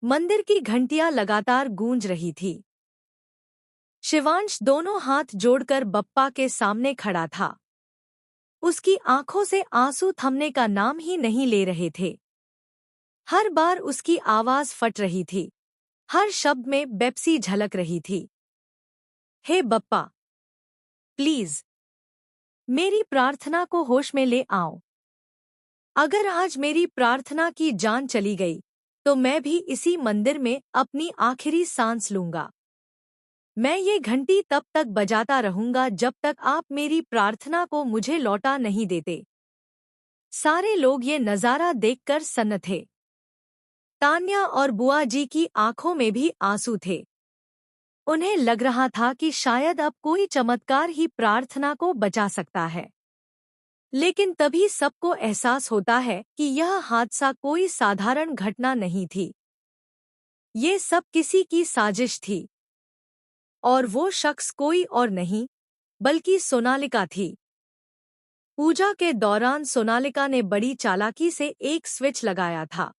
मंदिर की घंटियां लगातार गूंज रही थी। शिवांश दोनों हाथ जोड़कर बप्पा के सामने खड़ा था। उसकी आंखों से आंसू थमने का नाम ही नहीं ले रहे थे। हर बार उसकी आवाज फट रही थी, हर शब्द में बेपसी झलक रही थी। हे बप्पा, प्लीज मेरी प्रार्थना को होश में ले आओ। अगर आज मेरी प्रार्थना की जान चली गई तो मैं भी इसी मंदिर में अपनी आखिरी सांस लूंगा। मैं ये घंटी तब तक बजाता रहूंगा जब तक आप मेरी प्रार्थना को मुझे लौटा नहीं देते। सारे लोग ये नजारा देखकर सन्न थे। तान्या और बुआ जी की आंखों में भी आंसू थे। उन्हें लग रहा था कि शायद अब कोई चमत्कार ही प्रार्थना को बचा सकता है। लेकिन तभी सबको एहसास होता है कि यह हादसा कोई साधारण घटना नहीं थी। ये सब किसी की साजिश थी। और वो शख्स कोई और नहीं बल्कि सोनालिका थी। पूजा के दौरान सोनालिका ने बड़ी चालाकी से एक स्विच लगाया था।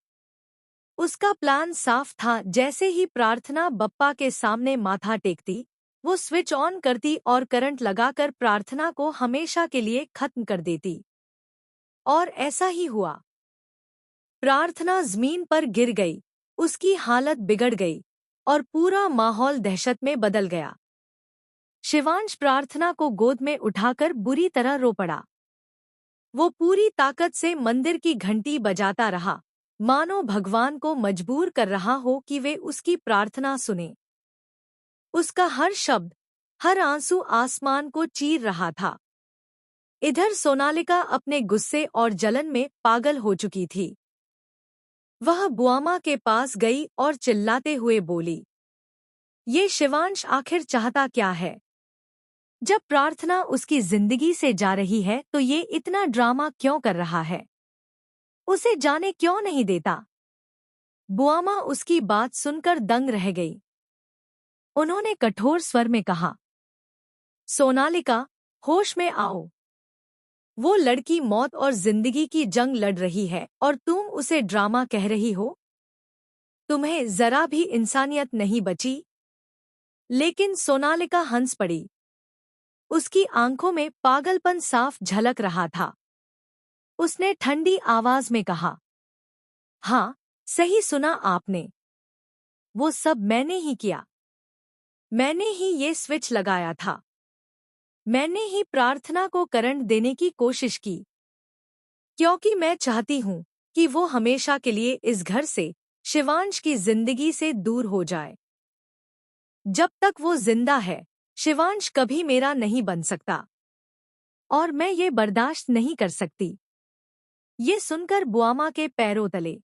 उसका प्लान साफ था। जैसे ही प्रार्थना बप्पा के सामने माथा टेकती, वो स्विच ऑन करती और करंट लगाकर प्रार्थना को हमेशा के लिए खत्म कर देती। और ऐसा ही हुआ। प्रार्थना जमीन पर गिर गई, उसकी हालत बिगड़ गई और पूरा माहौल दहशत में बदल गया। शिवांश प्रार्थना को गोद में उठाकर बुरी तरह रो पड़ा। वो पूरी ताकत से मंदिर की घंटी बजाता रहा, मानो भगवान को मजबूर कर रहा हो कि वे उसकी प्रार्थना सुने। उसका हर शब्द, हर आंसू आसमान को चीर रहा था। इधर सोनालिका अपने गुस्से और जलन में पागल हो चुकी थी। वह बुआमा के पास गई और चिल्लाते हुए बोली, ये शिवांश आखिर चाहता क्या है? जब प्रार्थना उसकी जिंदगी से जा रही है तो ये इतना ड्रामा क्यों कर रहा है? उसे जाने क्यों नहीं देता? बुआमा उसकी बात सुनकर दंग रह गई। उन्होंने कठोर स्वर में कहा, सोनालिका, होश में आओ। वो लड़की मौत और जिंदगी की जंग लड़ रही है और तुम उसे ड्रामा कह रही हो? तुम्हें जरा भी इंसानियत नहीं बची। लेकिन सोनालिका हंस पड़ी। उसकी आंखों में पागलपन साफ झलक रहा था। उसने ठंडी आवाज में कहा, हाँ, सही सुना आपने। वो सब मैंने ही किया। मैंने ही ये स्विच लगाया था। मैंने ही प्रार्थना को करंट देने की कोशिश की। क्योंकि मैं चाहती हूँ कि वो हमेशा के लिए इस घर से, शिवांश की जिंदगी से दूर हो जाए। जब तक वो जिंदा है, शिवांश कभी मेरा नहीं बन सकता। और मैं ये बर्दाश्त नहीं कर सकती। ये सुनकर बुआमा के पैरों तले